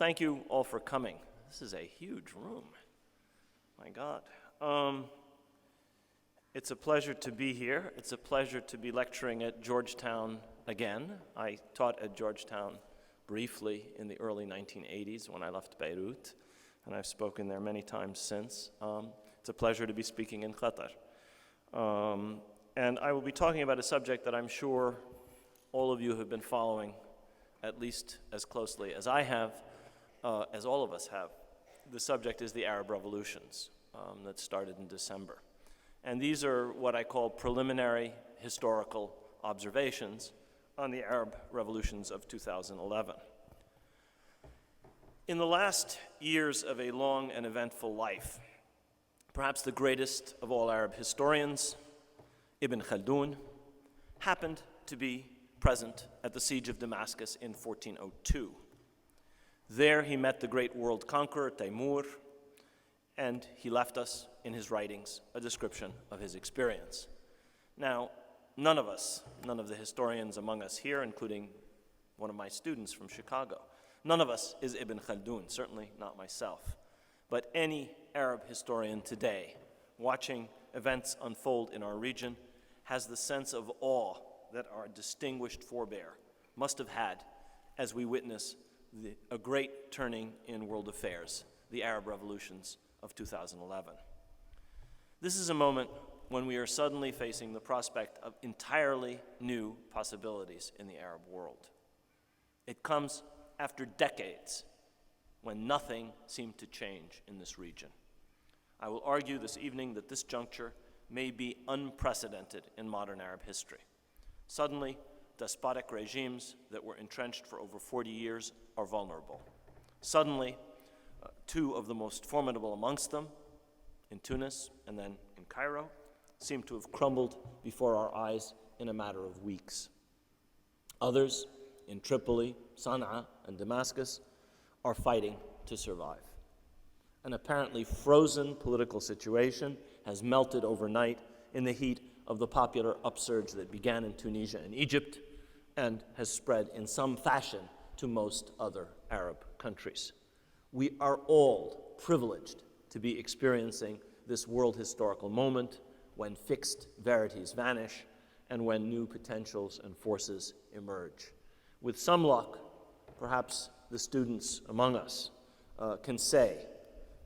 Thank you all for coming. This is a huge room. My God. It's a pleasure to be here. It's a pleasure to be lecturing at Georgetown again. I taught at Georgetown briefly in the early 1980s when I left Beirut, and I've spoken there many times since. It's a pleasure to be speaking in Qatar. And I will be talking about a subject that I'm sure all of you have been following at least as closely as I have, as all of us have. The subject is the Arab revolutions that started in December. And these are what I call preliminary historical observations on the Arab revolutions of 2011. In the last years of a long and eventful life, perhaps the greatest of all Arab historians, Ibn Khaldun, happened to be present at the siege of Damascus in 1402. There he met the great world conqueror, Taimur, and he left us in his writings a description of his experience. Now, none of the historians among us here, including one of my students from Chicago, none of us is Ibn Khaldun, certainly not myself. But any Arab historian today, watching events unfold in our region, has the sense of awe that our distinguished forebear must have had as we witness a great turning in world affairs, the Arab revolutions of 2011. This is a moment when we are suddenly facing the prospect of entirely new possibilities in the Arab world. It comes after decades when nothing seemed to change in this region. I will argue this evening that this juncture may be unprecedented in modern Arab history. Suddenly, despotic regimes that were entrenched for over 40 years are vulnerable. Suddenly, two of the most formidable amongst them, in Tunis and then in Cairo, seem to have crumbled before our eyes in a matter of weeks. Others, in Tripoli, Sana'a, and Damascus, are fighting to survive. An apparently frozen political situation has melted overnight in the heat of the popular upsurge that began in Tunisia and Egypt and has spread in some fashion to most other Arab countries. We are all privileged to be experiencing this world historical moment when fixed verities vanish and when new potentials and forces emerge. With some luck, perhaps the students among us can say,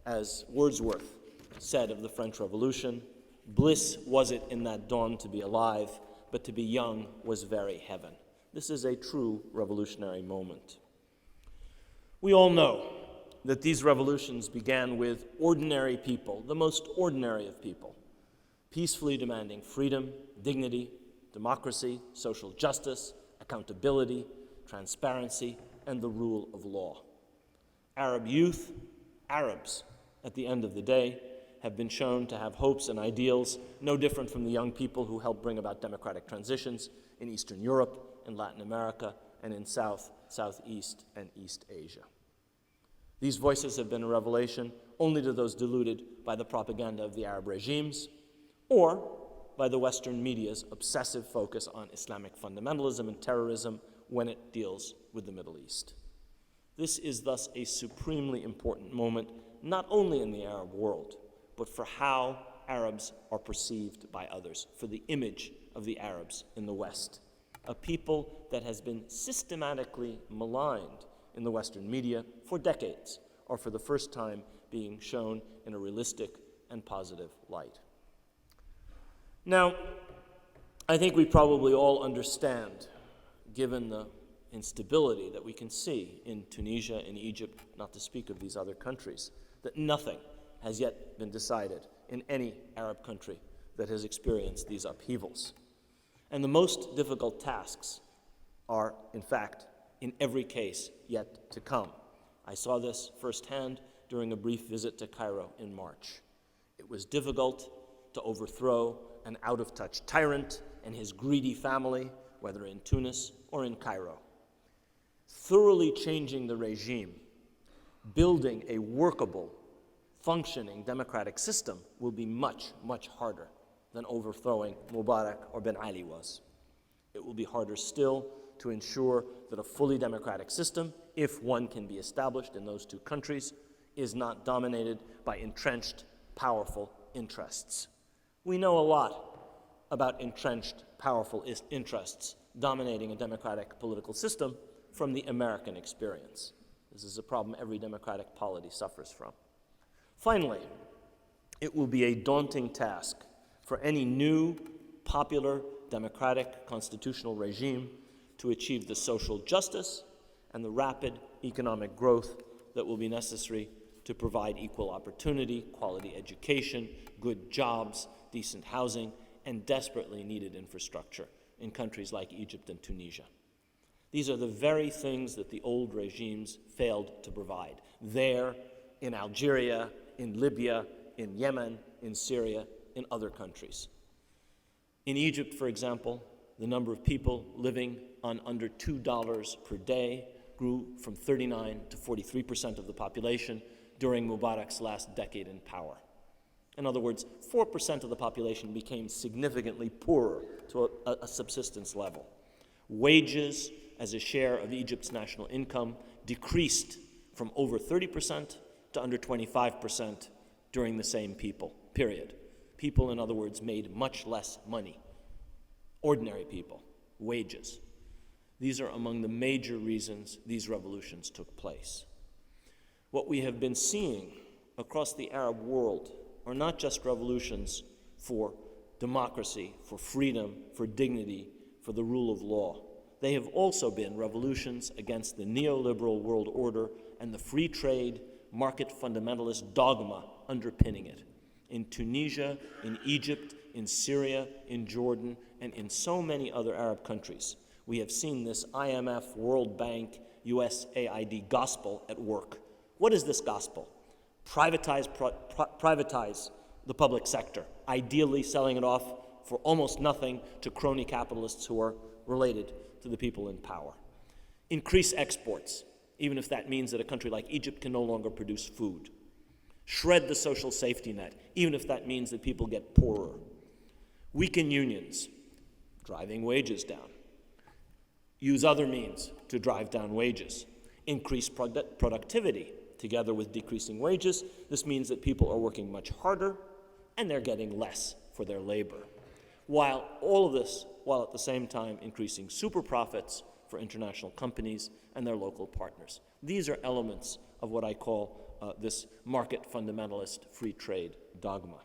as Wordsworth said of the French Revolution, "Bliss was it in that dawn to be alive, but to be young was very heaven." This is a true revolutionary moment. We all know that these revolutions began with ordinary people, the most ordinary of people, peacefully demanding freedom, dignity, democracy, social justice, accountability, transparency, and the rule of law. Arab youth, Arabs, at the end of the day, have been shown to have hopes and ideals no different from the young people who helped bring about democratic transitions in Eastern Europe, in Latin America, and in South, Southeast, and East Asia. These voices have been a revelation only to those deluded by the propaganda of the Arab regimes or by the Western media's obsessive focus on Islamic fundamentalism and terrorism when it deals with the Middle East. This is thus a supremely important moment, not only in the Arab world, but for how Arabs are perceived by others, for the image of the Arabs in the West, a people that has been systematically maligned in the Western media for decades, or for the first time being shown in a realistic and positive light. Now, I think we probably all understand, given the instability that we can see in Tunisia and Egypt, not to speak of these other countries, that nothing has yet been decided in any Arab country that has experienced these upheavals. And the most difficult tasks are, in fact, in every case yet to come. I saw this firsthand during a brief visit to Cairo in March. It was difficult to overthrow an out-of-touch tyrant and his greedy family, whether in Tunis or in Cairo. Thoroughly changing the regime, building a workable, functioning democratic system will be much, much harder than overthrowing Mubarak or Ben Ali was. It will be harder still to ensure that a fully democratic system, if one can be established in those two countries, is not dominated by entrenched, powerful interests. We know a lot about entrenched, powerful interests dominating a democratic political system from the American experience. This is a problem every democratic polity suffers from. Finally, it will be a daunting task for any new, popular, democratic, constitutional regime to achieve the social justice and the rapid economic growth that will be necessary to provide equal opportunity, quality education, good jobs, decent housing, and desperately needed infrastructure in countries like Egypt and Tunisia. These are the very things that the old regimes failed to provide. There, in Algeria, in Libya, in Yemen, in Syria, in other countries. In Egypt, for example, the number of people living on under $2 per day grew from 39 to 43% of the population during Mubarak's last decade in power. In other words, 4% of the population became significantly poorer to a subsistence level. Wages as a share of Egypt's national income decreased from over 30% to under 25% during the same period. People, in other words, made much less money. Ordinary people, wages. These are among the major reasons these revolutions took place. What we have been seeing across the Arab world are not just revolutions for democracy, for freedom, for dignity, for the rule of law. They have also been revolutions against the neoliberal world order and the free trade, market fundamentalist dogma underpinning it. In Tunisia, in Egypt, in Syria, in Jordan, and in so many other Arab countries, we have seen this IMF, World Bank, USAID gospel at work. What is this gospel? Privatize the public sector, ideally selling it off for almost nothing to crony capitalists who are related to the people in power. Increase exports, even if that means that a country like Egypt can no longer produce food. Shred the social safety net, even if that means that people get poorer. Weaken unions, driving wages down. Use other means to drive down wages. Increase productivity. Together with decreasing wages, this means that people are working much harder and they're getting less for their labor. While at the same time increasing super profits for international companies and their local partners. These are elements of what I call this market fundamentalist free trade dogma.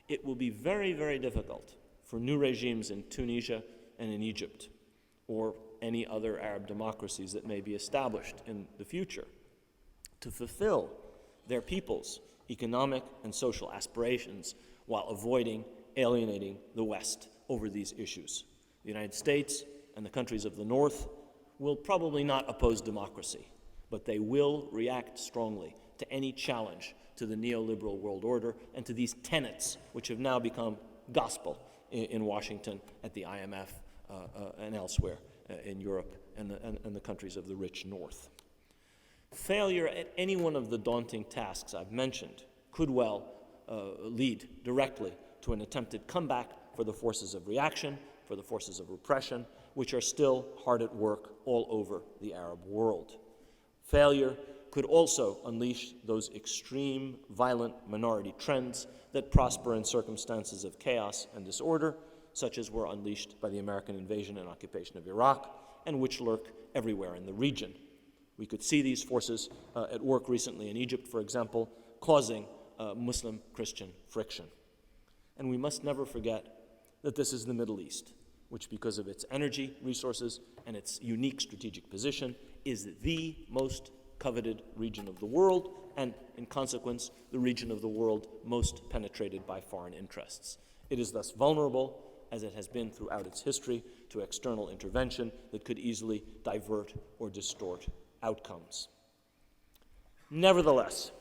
It will be very, very difficult for new regimes in Tunisia and in Egypt, or any other Arab democracies that may be established in the future, to fulfill their people's economic and social aspirations while avoiding alienating the West over these issues. The United States and the countries of the North will probably not oppose democracy, but they will react strongly to any challenge to the neoliberal world order and to these tenets which have now become gospel in Washington, at the IMF, and elsewhere in Europe and the countries of the rich North. Failure at any one of the daunting tasks I've mentioned could well lead directly to an attempted comeback for the forces of reaction, for the forces of repression, which are still hard at work all over the Arab world. Failure could also unleash those extreme, violent minority trends that prosper in circumstances of chaos and disorder, such as were unleashed by the American invasion and occupation of Iraq, and which lurk everywhere in the region. We could see these forces at work recently in Egypt, for example, causing Muslim-Christian friction. And we must never forget that this is the Middle East, which, because of its energy resources and its unique strategic position, is the most coveted region of the world, and in consequence, the region of the world most penetrated by foreign interests. It is thus vulnerable, as it has been throughout its history, to external intervention that could easily divert or distort outcomes. Nevertheless,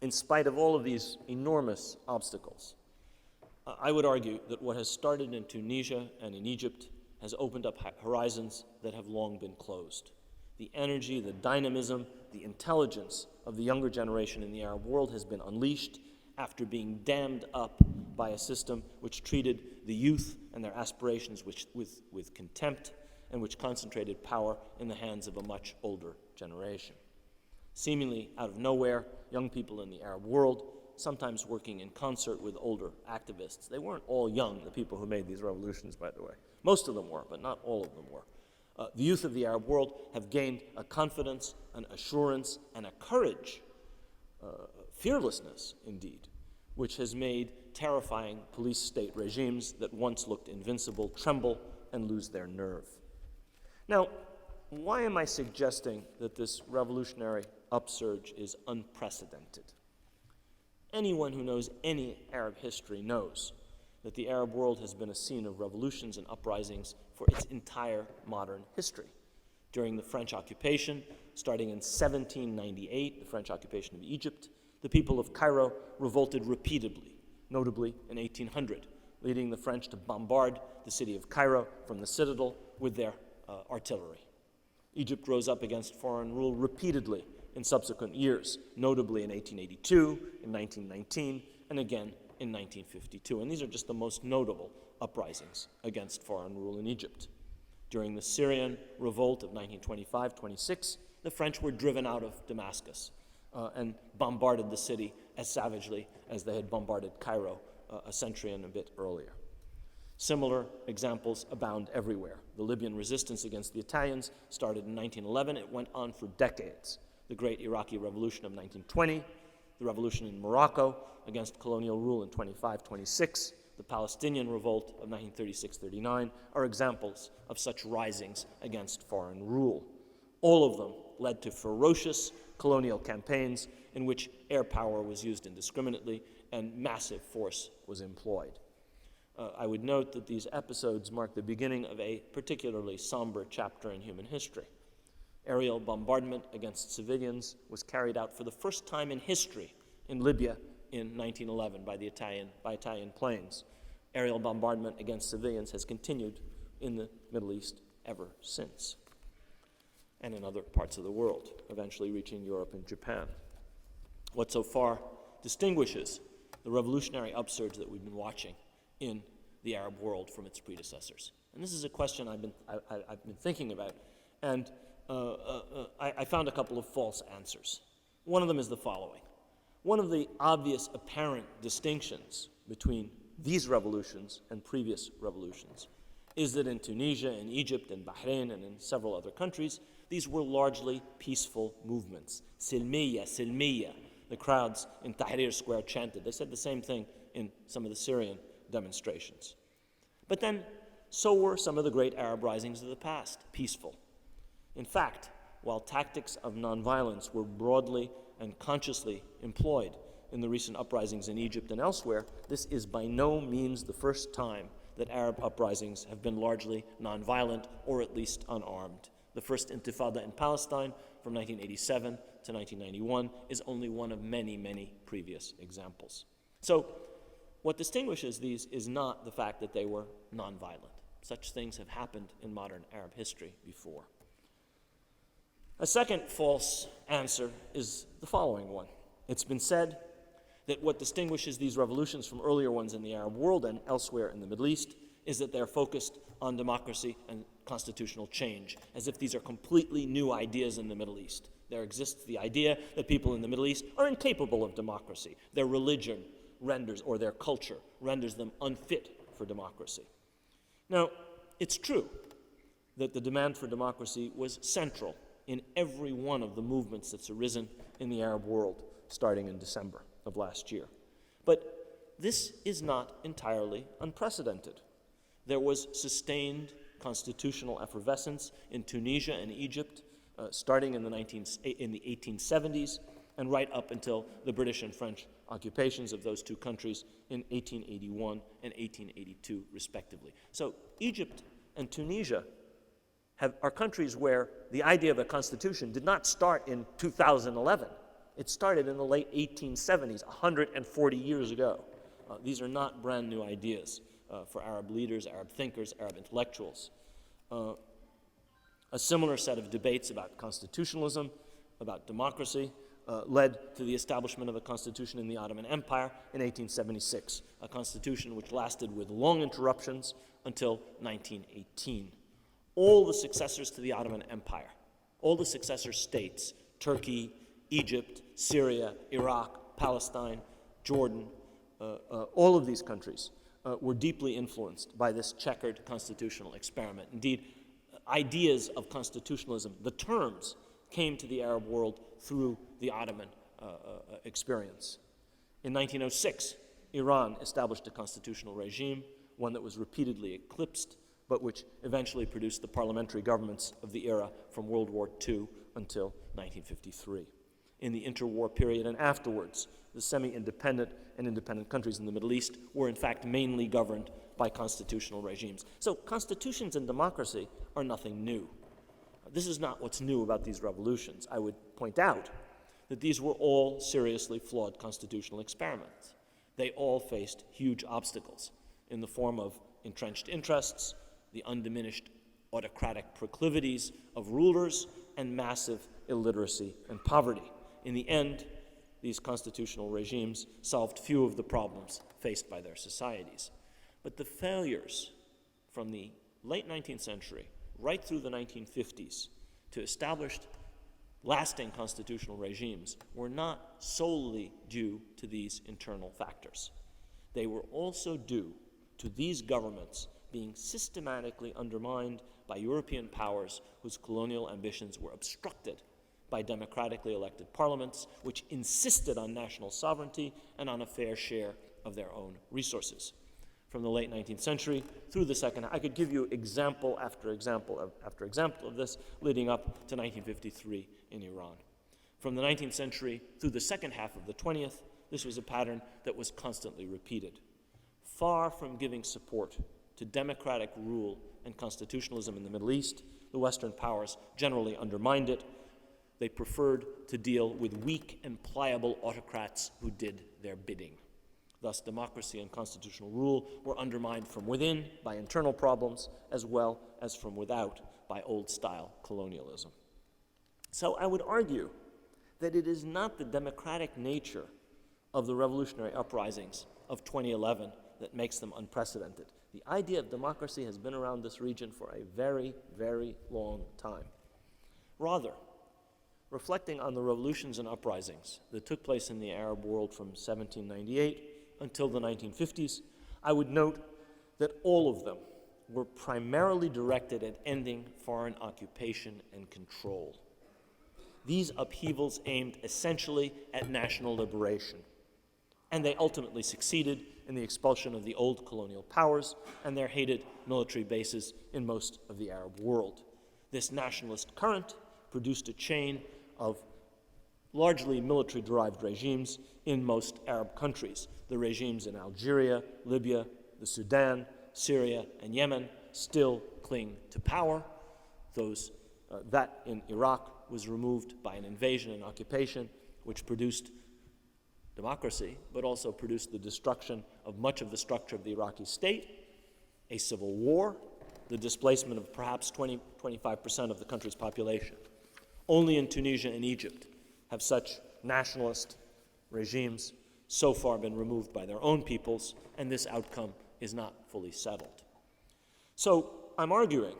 in spite of all of these enormous obstacles, I would argue that what has started in Tunisia and in Egypt has opened up horizons that have long been closed. The energy, the dynamism, the intelligence of the younger generation in the Arab world has been unleashed after being dammed up by a system which treated the youth and their aspirations with contempt and which concentrated power in the hands of a much older generation. Seemingly out of nowhere, young people in the Arab world, sometimes working in concert with older activists. They weren't all young, the people who made these revolutions, by the way. Most of them were, but not all of them were. The youth of the Arab world have gained a confidence, an assurance, and a courage, fearlessness indeed, which has made terrifying police state regimes that once looked invincible tremble and lose their nerve. Now, why am I suggesting that this revolutionary upsurge is unprecedented? Anyone who knows any Arab history knows that the Arab world has been a scene of revolutions and uprisings for its entire modern history. During the French occupation, starting in 1798, the French occupation of Egypt, the people of Cairo revolted repeatedly, notably in 1800, leading the French to bombard the city of Cairo from the citadel with their artillery. Egypt rose up against foreign rule repeatedly in subsequent years, notably in 1882, in 1919, and again in 1952. And these are just the most notable uprisings against foreign rule in Egypt. During the Syrian Revolt of 1925-26, the French were driven out of Damascus and bombarded the city as savagely as they had bombarded Cairo a century and a bit earlier. Similar examples abound everywhere. The Libyan resistance against the Italians started in 1911. It went on for decades. The Great Iraqi Revolution of 1920, the revolution in Morocco against colonial rule in 25-26, the Palestinian Revolt of 1936-39 are examples of such risings against foreign rule. All of them led to ferocious colonial campaigns in which air power was used indiscriminately and massive force was employed. I would note that these episodes mark the beginning of a particularly somber chapter in human history. Aerial bombardment against civilians was carried out for the first time in history in Libya in 1911 by Italian planes. Aerial bombardment against civilians has continued in the Middle East ever since, and in other parts of the world, eventually reaching Europe and Japan. What so far distinguishes the revolutionary upsurge that we've been watching in the Arab world from its predecessors? And this is a question I've been thinking about, and I found a couple of false answers. One of them is the following. One of the obvious apparent distinctions between these revolutions and previous revolutions is that in Tunisia, in Egypt, in Bahrain, and in several other countries, these were largely peaceful movements. Silmiya, silmiya, the crowds in Tahrir Square chanted. They said the same thing in some of the Syrian demonstrations. But then, so were some of the great Arab risings of the past, peaceful. In fact, while tactics of nonviolence were broadly and consciously employed in the recent uprisings in Egypt and elsewhere, this is by no means the first time that Arab uprisings have been largely nonviolent or at least unarmed. The first Intifada in Palestine from 1987 to 1991 is only one of many, many previous examples. So what distinguishes these is not the fact that they were nonviolent. Such things have happened in modern Arab history before. A second false answer is the following one. It's been said that what distinguishes these revolutions from earlier ones in the Arab world and elsewhere in the Middle East is that they're focused on democracy and constitutional change, as if these are completely new ideas in the Middle East. There exists the idea that people in the Middle East are incapable of democracy. Their religion renders, or their culture renders them unfit for democracy. Now, it's true that the demand for democracy was central in every one of the movements that's arisen in the Arab world starting in December of last year. But this is not entirely unprecedented. There was sustained constitutional effervescence in Tunisia and Egypt starting in the 1870s and right up until the British and French occupations of those two countries in 1881 and 1882, respectively. So Egypt and Tunisia are countries where the idea of a constitution did not start in 2011. It started in the late 1870s, 140 years ago. These are not brand new ideas for Arab leaders, Arab thinkers, Arab intellectuals. A similar set of debates about constitutionalism, about democracy, led to the establishment of a constitution in the Ottoman Empire in 1876, a constitution which lasted with long interruptions until 1918. all the successors to the Ottoman Empire, all the successor states, Turkey, Egypt, Syria, Iraq, Palestine, Jordan, all of these countries were deeply influenced by this checkered constitutional experiment. Indeed, ideas of constitutionalism, the terms, came to the Arab world through the Ottoman experience. In 1906, Iran established a constitutional regime, one that was repeatedly eclipsed, but which eventually produced the parliamentary governments of the era from World War II until 1953. In the interwar period and afterwards, the semi-independent and independent countries in the Middle East were in fact mainly governed by constitutional regimes. So constitutions and democracy are nothing new. This is not what's new about these revolutions. I would point out that these were all seriously flawed constitutional experiments. They all faced huge obstacles in the form of entrenched interests, the undiminished autocratic proclivities of rulers, and massive illiteracy and poverty. In the end, these constitutional regimes solved few of the problems faced by their societies. But the failures from the late 19th century right through the 1950s to establish lasting constitutional regimes were not solely due to these internal factors. They were also due to these governments being systematically undermined by European powers whose colonial ambitions were obstructed by democratically elected parliaments, which insisted on national sovereignty and on a fair share of their own resources. From the late 19th century through the second, I could give you example after example after example of this leading up to 1953 in Iran. From the 19th century through the second half of the 20th, this was a pattern that was constantly repeated. Far from giving support to democratic rule and constitutionalism in the Middle East, the Western powers generally undermined it. They preferred to deal with weak and pliable autocrats who did their bidding. Thus, democracy and constitutional rule were undermined from within by internal problems as well as from without by old-style colonialism. So I would argue that it is not the democratic nature of the revolutionary uprisings of 2011 that makes them unprecedented. The idea of democracy has been around this region for a very, very long time. Rather, reflecting on the revolutions and uprisings that took place in the Arab world from 1798 until the 1950s, I would note that all of them were primarily directed at ending foreign occupation and control. These upheavals aimed essentially at national liberation, and they ultimately succeeded in the expulsion of the old colonial powers and their hated military bases in most of the Arab world. This nationalist current produced a chain of largely military-derived regimes in most Arab countries. The regimes in Algeria, Libya, the Sudan, Syria, and Yemen still cling to power. That in Iraq was removed by an invasion and occupation, which produced democracy, but also produced the destruction of much of the structure of the Iraqi state, a civil war, the displacement of perhaps 25% of the country's population. Only in Tunisia and Egypt have such nationalist regimes so far been removed by their own peoples, and this outcome is not fully settled. So I'm arguing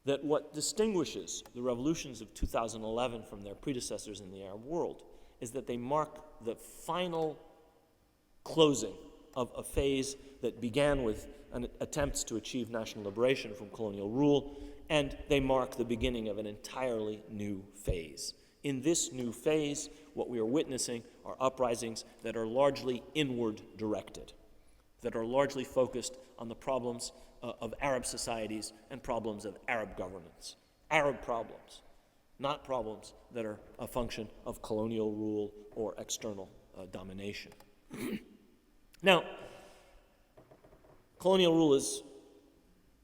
that what distinguishes the revolutions of 2011 from their predecessors in the Arab world is that they mark the final closing of a phase that began with attempts to achieve national liberation from colonial rule, and they mark the beginning of an entirely new phase. In this new phase, what we are witnessing are uprisings that are largely inward directed, that are largely focused on the problems of Arab societies and problems of Arab governance. Arab problems, not problems that are a function of colonial rule or external domination. Now, colonial rule is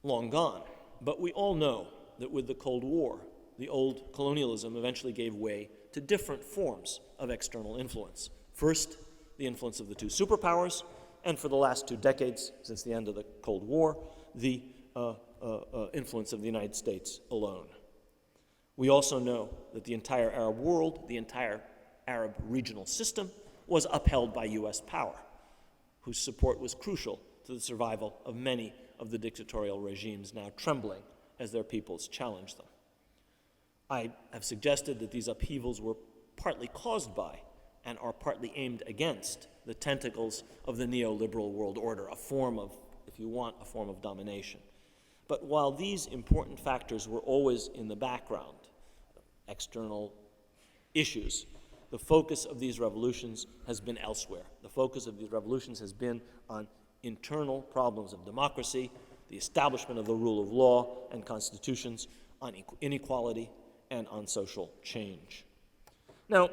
long gone, but we all know that with the Cold War, the old colonialism eventually gave way to different forms of external influence. First, the influence of the two superpowers, and for the last 2 decades, since the end of the Cold War, the influence of the United States alone. We also know that the entire Arab world, the entire Arab regional system, was upheld by U.S. power, whose support was crucial to the survival of many of the dictatorial regimes now trembling as their peoples challenged them. I have suggested that these upheavals were partly caused by and are partly aimed against the tentacles of the neoliberal world order, a form of, if you want, a form of domination. But while these important factors were always in the background, external issues, the focus of these revolutions has been elsewhere. The focus of these revolutions has been on internal problems of democracy, the establishment of the rule of law and constitutions, on inequality, and on social change. Now,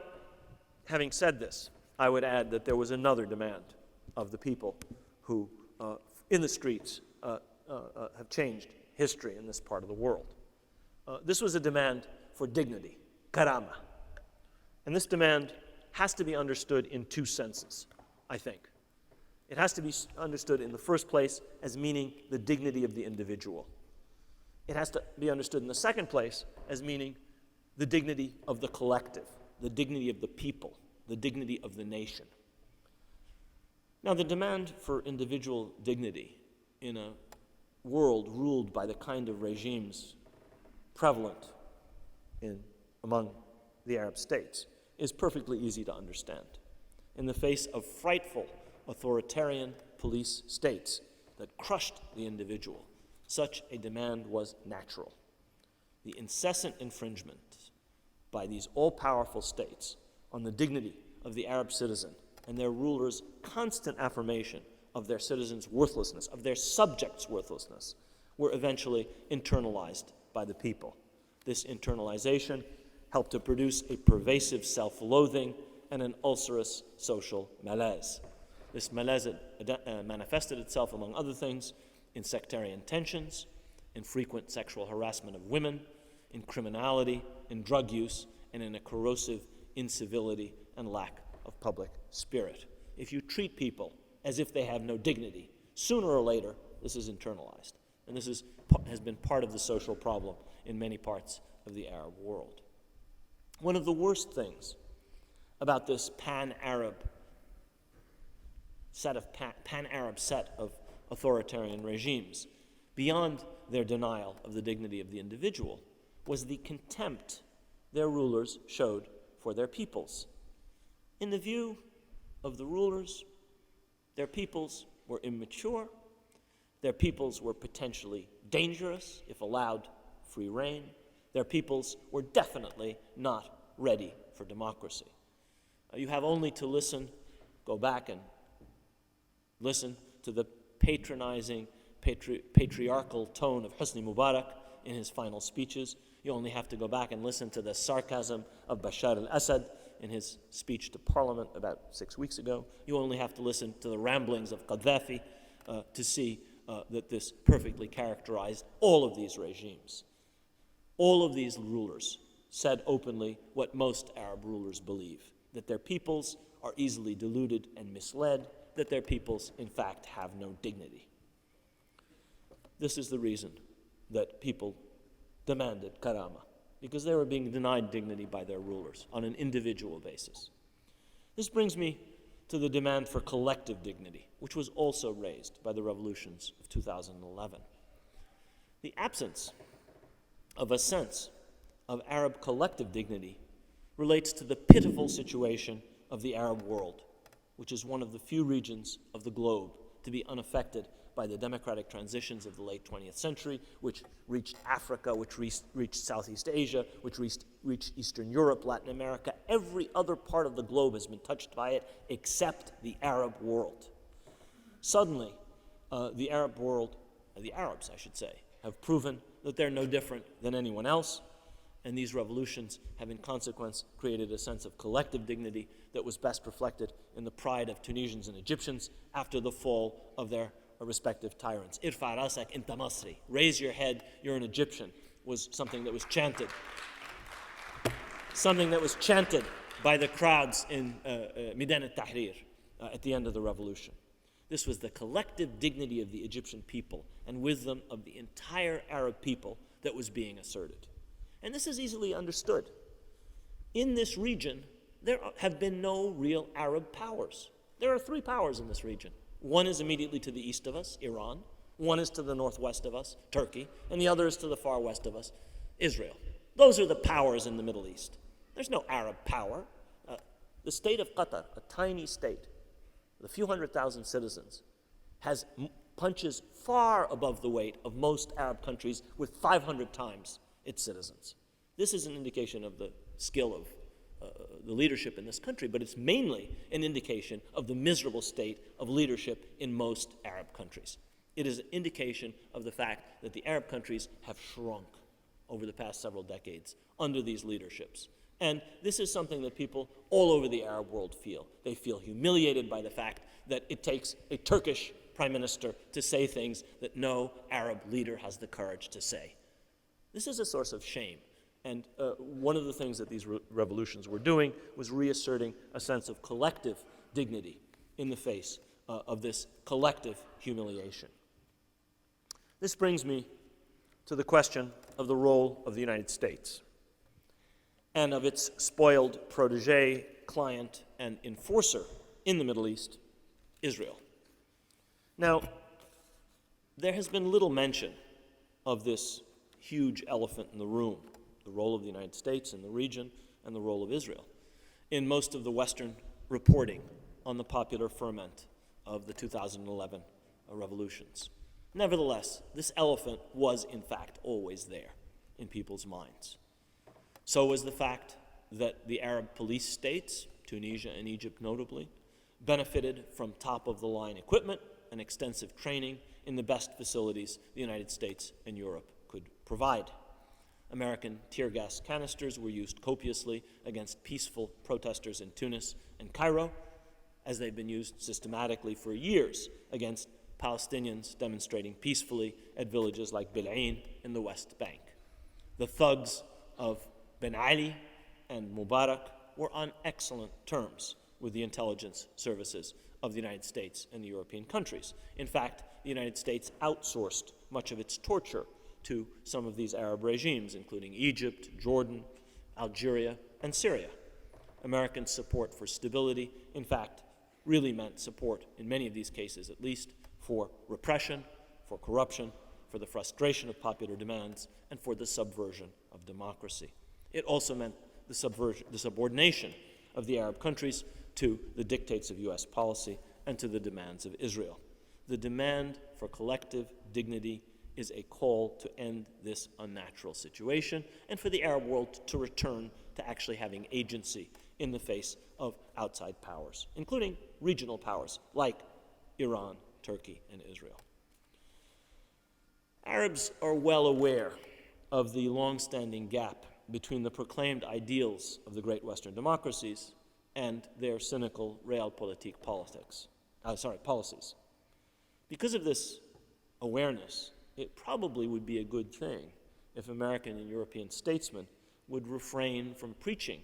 having said this, I would add that there was another demand of the people who, in the streets, have changed history in this part of the world. This was a demand for dignity, karama. And this demand has to be understood in two senses, I think. It has to be understood in the first place as meaning the dignity of the individual. It has to be understood in the second place as meaning the dignity of the collective, the dignity of the people, the dignity of the nation. Now, the demand for individual dignity in a world ruled by the kind of regimes prevalent among the Arab states is perfectly easy to understand. In the face of frightful authoritarian police states that crushed the individual, such a demand was natural. The incessant infringement by these all-powerful states on the dignity of the Arab citizen and their rulers' constant affirmation of their citizens' worthlessness, of their subjects' worthlessness, were eventually internalized by the people. This internalization helped to produce a pervasive self-loathing and an ulcerous social malaise. This malaise manifested itself, among other things, in sectarian tensions, in frequent sexual harassment of women, in criminality, in drug use, and in a corrosive incivility and lack of public spirit. If you treat people as if they have no dignity, sooner or later, this is internalized. And this has been part of the social problem in many parts of the Arab world. One of the worst things about this pan-Arab set of authoritarian regimes, beyond their denial of the dignity of the individual, was the contempt their rulers showed for their peoples. In the view of the rulers, their peoples were immature, their peoples were potentially dangerous if allowed free rein, their peoples were definitely not ready for democracy. You have only to go back and listen to the patronizing, patriarchal tone of Hosni Mubarak in his final speeches. You only have to go back and listen to the sarcasm of Bashar al-Assad in his speech to Parliament about 6 weeks ago. You only have to listen to the ramblings of Gaddafi to see that this perfectly characterized all of these regimes. All of these rulers said openly what most Arab rulers believe, that their peoples are easily deluded and misled, that their peoples, in fact, have no dignity. This is the reason that people demanded karama, because they were being denied dignity by their rulers on an individual basis. This brings me to the demand for collective dignity, which was also raised by the revolutions of 2011. The absence of a sense of Arab collective dignity relates to the pitiful situation of the Arab world, which is one of the few regions of the globe to be unaffected by the democratic transitions of the late 20th century, which reached Africa, which reached Southeast Asia, which reached Eastern Europe, Latin America. Every other part of the globe has been touched by it except the Arab world. Suddenly, the Arabs, I should say, have proven that they're no different than anyone else, and these revolutions have in consequence created a sense of collective dignity that was best reflected in the pride of Tunisians and Egyptians after the fall of their respective tyrants. Irfa rasak inta Masri, raise your head, you're an Egyptian, was something that was chanted. Something that was chanted by the crowds in Midan al-Tahrir at the end of the revolution. This was the collective dignity of the Egyptian people and with them of the entire Arab people that was being asserted. And this is easily understood. In this region, there have been no real Arab powers. There are three powers in this region. One is immediately to the east of us, Iran. One is to the northwest of us, Turkey, and the other is to the far west of us, Israel. Those are the powers in the Middle East. There's no Arab power. The state of Qatar, a tiny state, with a few 100,000 citizens, has punches far above the weight of most Arab countries with 500 times its citizens. This is an indication of the skill of the leadership in this country, but it's mainly an indication of the miserable state of leadership in most Arab countries. It is an indication of the fact that the Arab countries have shrunk over the past several decades under these leaderships. And this is something that people all over the Arab world feel. They feel humiliated by the fact that it takes a Turkish prime minister to say things that no Arab leader has the courage to say. This is a source of shame. And one of the things that these revolutions were doing was reasserting a sense of collective dignity in the face of this collective humiliation. This brings me to the question of the role of the United States and of its spoiled protege, client, and enforcer in the Middle East, Israel. Now, there has been little mention of this huge elephant in the room, the role of the United States in the region and the role of Israel, in most of the Western reporting on the popular ferment of the 2011 revolutions. Nevertheless, this elephant was in fact always there in people's minds. So was the fact that the Arab police states, Tunisia and Egypt notably, benefited from top-of-the-line equipment and extensive training in the best facilities the United States and Europe could provide. American tear gas canisters were used copiously against peaceful protesters in Tunis and Cairo, as they've been used systematically for years against Palestinians demonstrating peacefully at villages like Bil'in in the West Bank. The thugs of Ben Ali and Mubarak were on excellent terms with the intelligence services of the United States and the European countries. In fact, the United States outsourced much of its torture to some of these Arab regimes, including Egypt, Jordan, Algeria, and Syria. American support for stability, in fact, really meant support, in many of these cases at least, for repression, for corruption, for the frustration of popular demands, and for the subversion of democracy. It also meant the subordination of the Arab countries to the dictates of U.S. policy and to the demands of Israel. The demand for collective dignity is a call to end this unnatural situation and for the Arab world to return to actually having agency in the face of outside powers, including regional powers like Iran, Turkey, and Israel. Arabs are well aware of the long-standing gap between the proclaimed ideals of the great Western democracies and their cynical realpolitik policies. Because of this awareness, it probably would be a good thing if American and European statesmen would refrain from preaching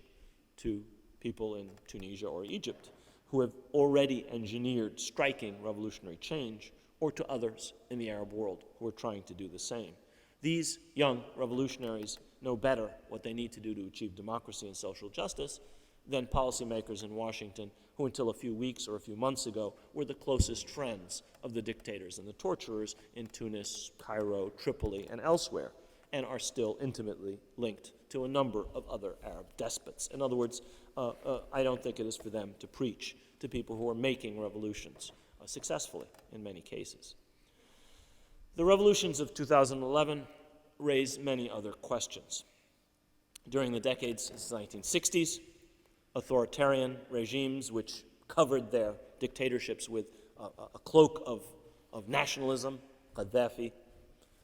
to people in Tunisia or Egypt who have already engineered striking revolutionary change, or to others in the Arab world who are trying to do the same. These young revolutionaries know better what they need to do to achieve democracy and social justice than policymakers in Washington, who until a few weeks or a few months ago were the closest friends of the dictators and the torturers in Tunis, Cairo, Tripoli, and elsewhere, and are still intimately linked to a number of other Arab despots. In other words, I don't think it is for them to preach to people who are making revolutions successfully in many cases. The revolutions of 2011 raise many other questions. During the decades since the 1960s, authoritarian regimes which covered their dictatorships with a cloak of nationalism, Gaddafi,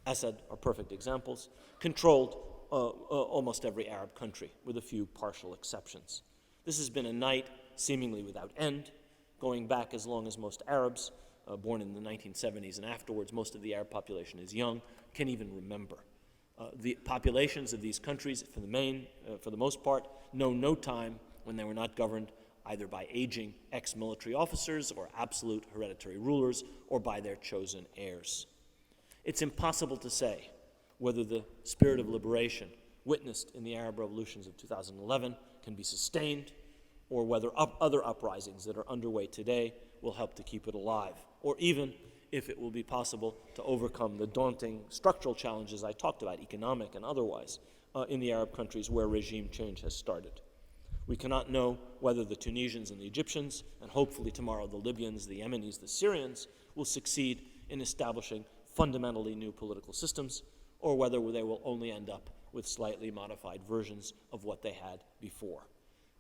Assad are perfect examples, controlled almost every Arab country, with a few partial exceptions. This has been a night seemingly without end, going back as long as most Arabs, born in the 1970s and afterwards, most of the Arab population is young, can even remember. The populations of these countries, for the most part, know no time when they were not governed either by aging ex-military officers or absolute hereditary rulers or by their chosen heirs. It's impossible to say whether the spirit of liberation witnessed in the Arab revolutions of 2011 can be sustained, or whether other uprisings that are underway today will help to keep it alive, or even if it will be possible to overcome the daunting structural challenges I talked about, economic and otherwise, in the Arab countries where regime change has started. We cannot know whether the Tunisians and the Egyptians, and hopefully tomorrow the Libyans, the Yemenis, the Syrians, will succeed in establishing fundamentally new political systems, or whether they will only end up with slightly modified versions of what they had before.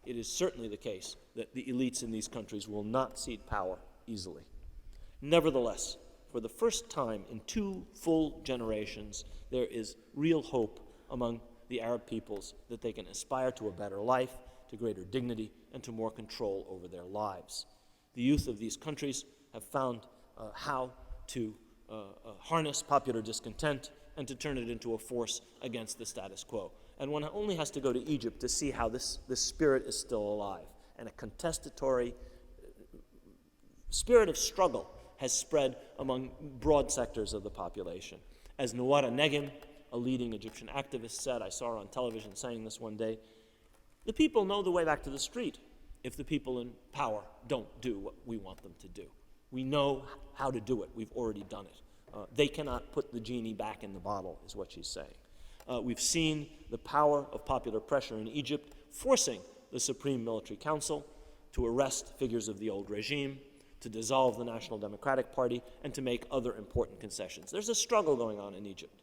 It is certainly the case that the elites in these countries will not cede power easily. Nevertheless, for the first time in 2 full generations, there is real hope among the Arab peoples that they can aspire to a better life, to greater dignity, and to more control over their lives. The youth of these countries have found how to harness popular discontent and to turn it into a force against the status quo. And one only has to go to Egypt to see how this spirit is still alive. And a contestatory spirit of struggle has spread among broad sectors of the population. As Nawara Negim, a leading Egyptian activist, said, I saw her on television saying this one day, the people know the way back to the street if the people in power don't do what we want them to do. We know how to do it. We've already done it. They cannot put the genie back in the bottle, is what she's saying. We've seen the power of popular pressure in Egypt forcing the Supreme Military Council to arrest figures of the old regime, to dissolve the National Democratic Party, and to make other important concessions. There's a struggle going on in Egypt,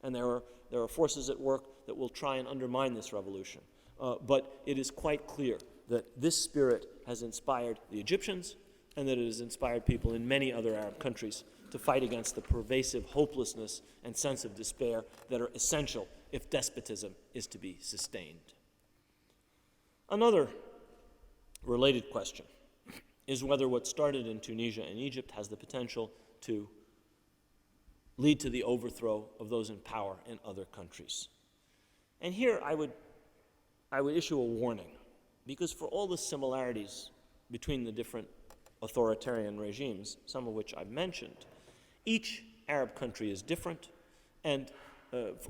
and there are forces at work that will try and undermine this revolution. But it is quite clear that this spirit has inspired the Egyptians, and that it has inspired people in many other Arab countries to fight against the pervasive hopelessness and sense of despair that are essential if despotism is to be sustained. Another related question is whether what started in Tunisia and Egypt has the potential to lead to the overthrow of those in power in other countries. And here I would issue a warning, because for all the similarities between the different authoritarian regimes, some of which I've mentioned, each Arab country is different, and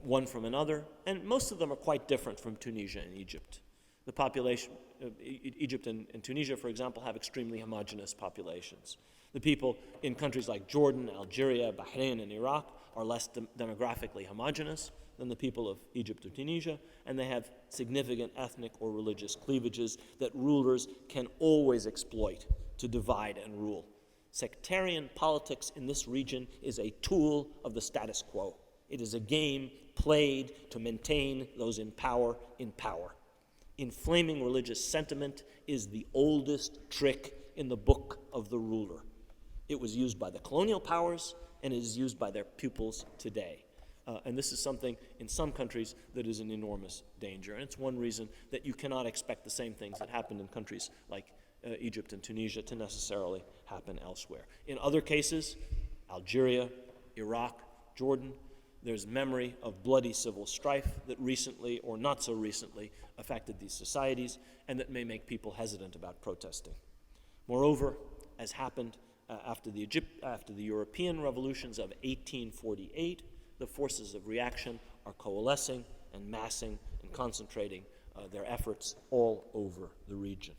one from another, and most of them are quite different from Tunisia and Egypt. The population of Egypt and Tunisia, for example, have extremely homogeneous populations. The people in countries like Jordan, Algeria, Bahrain, and Iraq are less demographically homogeneous than the people of Egypt or Tunisia, and they have significant ethnic or religious cleavages that rulers can always exploit to divide and rule. Sectarian politics in this region is a tool of the status quo. It is a game played to maintain those in power in power. Inflaming religious sentiment is the oldest trick in the book of the ruler. It was used by the colonial powers, and it is used by their pupils today. And this is something in some countries that is an enormous danger. And it's one reason that you cannot expect the same things that happened in countries like Egypt and Tunisia to necessarily happen elsewhere. In other cases, Algeria, Iraq, Jordan, there's memory of bloody civil strife that recently or not so recently affected these societies and that may make people hesitant about protesting. Moreover, as happened after the European revolutions of 1848, the forces of reaction are coalescing and massing and concentrating their efforts all over the region.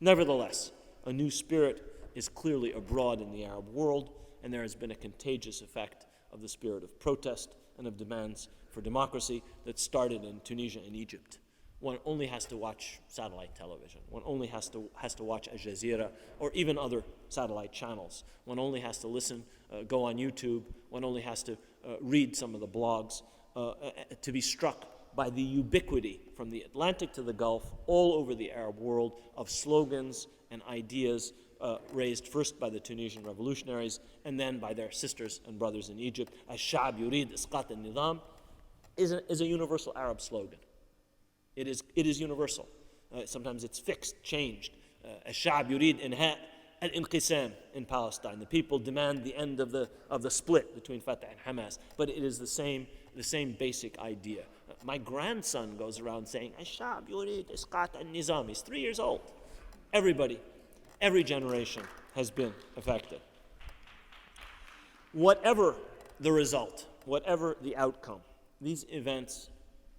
Nevertheless, a new spirit is clearly abroad in the Arab world, and there has been a contagious effect of the spirit of protest and of demands for democracy that started in Tunisia and Egypt. One only has to watch satellite television. One only has to watch Al Jazeera or even other satellite channels. One only has to listen, go on YouTube. One only has to read some of the blogs to be struck by the ubiquity from the Atlantic to the Gulf, all over the Arab world, of slogans and ideas raised first by the Tunisian revolutionaries and then by their sisters and brothers in Egypt. Ash-Sha'b yurid isqat al-nizam is a universal Arab slogan. It is universal. Sometimes it's fixed, changed. Ash-Sha'b yurid inha al-inqisam in Palestine. The people demand the end of the split between Fatah and Hamas. But it is the same basic idea. My grandson goes around saying, Ash-Sha'b yurid isqat al-nizam. He's 3 years old. Everybody, every generation has been affected. Whatever the result, whatever the outcome, these events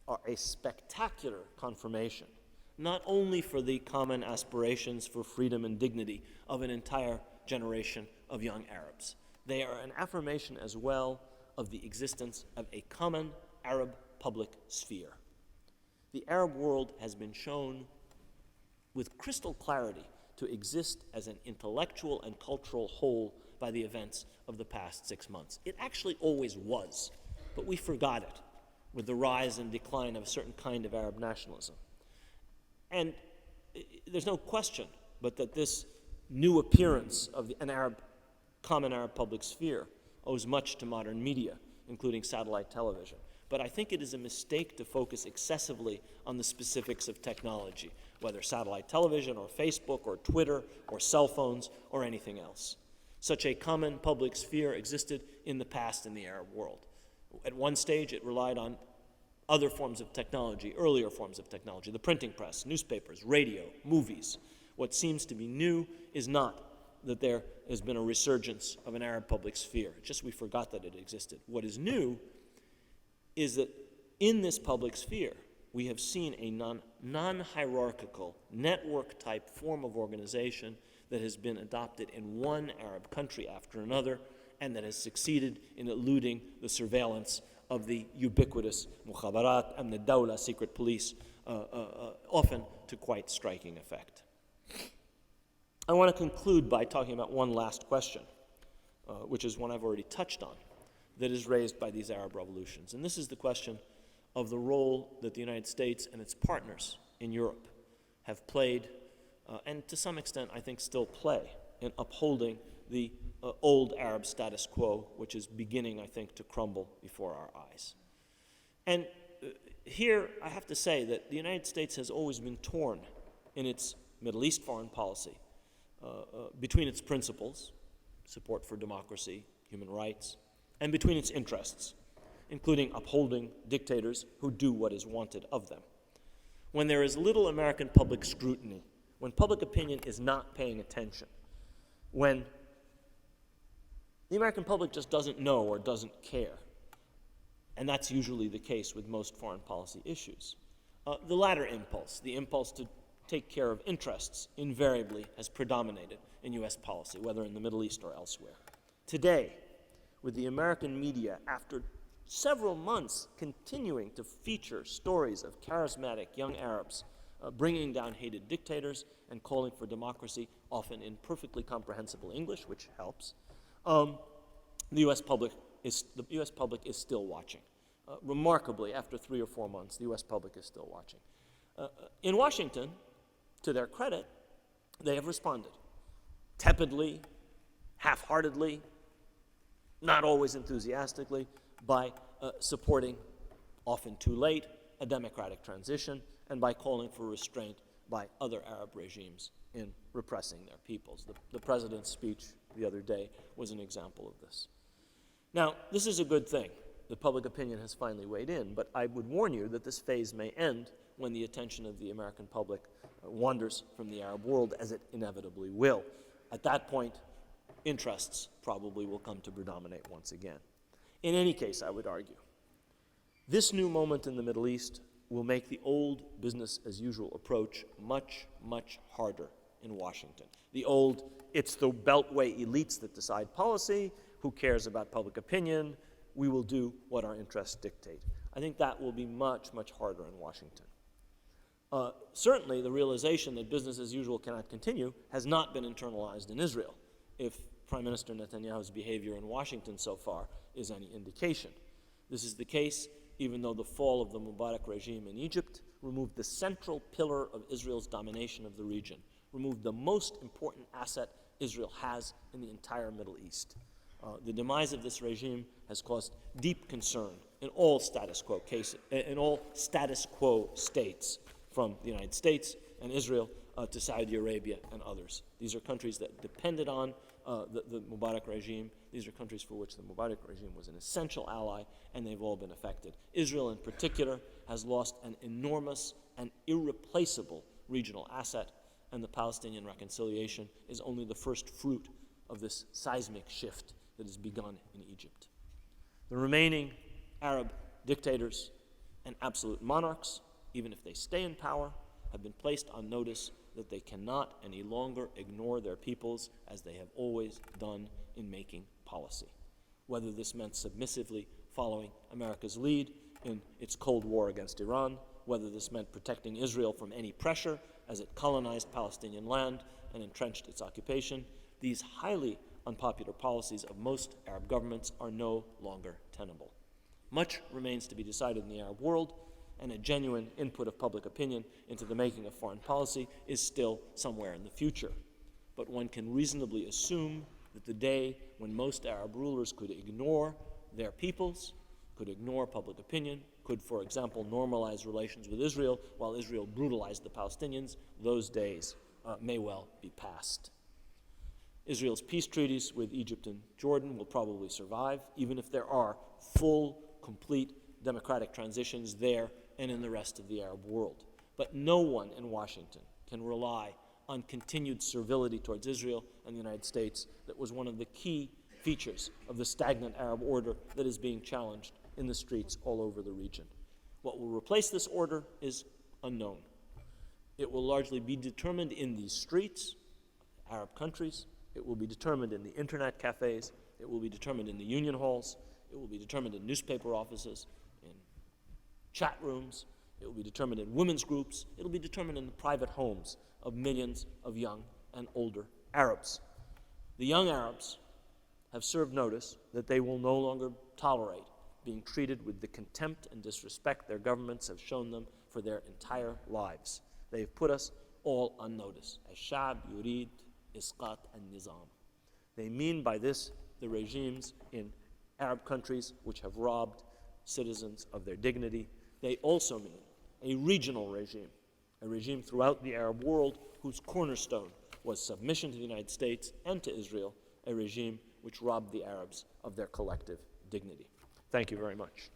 are a spectacular confirmation, not only for the common aspirations for freedom and dignity of an entire generation of young Arabs, They are an affirmation as well of the existence of a common Arab public sphere. The Arab world has been shown with crystal clarity to exist as an intellectual and cultural whole by the events of the past 6 months. It actually always was, but we forgot it with the rise and decline of a certain kind of Arab nationalism. And there's no question but that this new appearance of an common Arab public sphere owes much to modern media, including satellite television. But I think it is a mistake to focus excessively on the specifics of technology, whether satellite television or Facebook or Twitter or cell phones or anything else. Such a common public sphere existed in the past in the Arab world. At one stage, it relied on other forms of technology, earlier forms of technology, the printing press, newspapers, radio, movies. What seems to be new is not that there has been a resurgence of an Arab public sphere. It's just we forgot that it existed. What is new is that in this public sphere, we have seen a non-hierarchical, network-type form of organization that has been adopted in one Arab country after another, and that has succeeded in eluding the surveillance of the ubiquitous mukhabarat and the dawla secret police, often to quite striking effect. I want to conclude by talking about one last question, which is one I've already touched on, that is raised by these Arab revolutions. And this is the question of the role that the United States and its partners in Europe have played, and to some extent I think still play, in upholding the old Arab status quo, which is beginning, I think, to crumble before our eyes. And here I have to say that the United States has always been torn in its Middle East foreign policy between its principles, support for democracy, human rights, and between its interests, including upholding dictators who do what is wanted of them. When there is little American public scrutiny, when public opinion is not paying attention, when the American public just doesn't know or doesn't care, and that's usually the case with most foreign policy issues. The latter impulse, the impulse to take care of interests, invariably has predominated in U.S. policy, whether in the Middle East or elsewhere. Today, with the American media, after several months continuing to feature stories of charismatic young Arabs bringing down hated dictators and calling for democracy, often in perfectly comprehensible English, which helps, the U.S. public is still watching. Remarkably, after 3 or 4 months, the U.S. public is still watching. In Washington, to their credit, they have responded tepidly, half-heartedly, not always enthusiastically, by supporting, often too late, a democratic transition, and by calling for restraint by other Arab regimes in repressing their peoples. The president's speech the other day was an example of this. Now, this is a good thing. The public opinion has finally weighed in, but I would warn you that this phase may end when the attention of the American public wanders from the Arab world, as it inevitably will. At that point, interests probably will come to predominate once again. In any case, I would argue, this new moment in the Middle East will make the old business-as-usual approach much, much harder in Washington. The old, it's the Beltway elites that decide policy, who cares about public opinion, we will do what our interests dictate. I think that will be much, much harder in Washington. Certainly, the realization that business as usual cannot continue has not been internalized in Israel, if Prime Minister Netanyahu's behavior in Washington so far is any indication. This is the case even though the fall of the Mubarak regime in Egypt removed the central pillar of Israel's domination of the region, removed the most important asset Israel has in the entire Middle East. The demise of this regime has caused deep concern in all status quo cases, in all status quo states, from the United States and Israel to Saudi Arabia and others. These are countries that depended on the Mubarak regime. These are countries for which the Mubarak regime was an essential ally, and they've all been affected. Israel in particular has lost an enormous and irreplaceable regional asset, and the Palestinian reconciliation is only the first fruit of this seismic shift that has begun in Egypt. The remaining Arab dictators and absolute monarchs, even if they stay in power, have been placed on notice that they cannot any longer ignore their peoples as they have always done in making policy. Whether this meant submissively following America's lead in its Cold War against Iran, whether this meant protecting Israel from any pressure as it colonized Palestinian land and entrenched its occupation, these highly unpopular policies of most Arab governments are no longer tenable. Much remains to be decided in the Arab world, and a genuine input of public opinion into the making of foreign policy is still somewhere in the future. But one can reasonably assume that the day when most Arab rulers could ignore their peoples, could ignore public opinion, could, for example, normalize relations with Israel while Israel brutalized the Palestinians, those days may well be past. Israel's peace treaties with Egypt and Jordan will probably survive, even if there are full, complete democratic transitions there and in the rest of the Arab world. But no one in Washington can rely on continued servility towards Israel and the United States that was one of the key features of the stagnant Arab order that is being challenged in the streets all over the region. What will replace this order is unknown. It will largely be determined in these streets, Arab countries. It will be determined in the internet cafes. It will be determined in the union halls. It will be determined in newspaper offices, in chat rooms. It will be determined in women's groups. It will be determined in the private homes of millions of young and older Arabs. The young Arabs have served notice that they will no longer tolerate being treated with the contempt and disrespect their governments have shown them for their entire lives. They have put us all on notice. Al-Sha'b yurid isqat al-nizam. They mean by this the regimes in Arab countries which have robbed citizens of their dignity. They also mean a regional regime, a regime throughout the Arab world whose cornerstone was submission to the United States and to Israel, a regime which robbed the Arabs of their collective dignity. Thank you very much.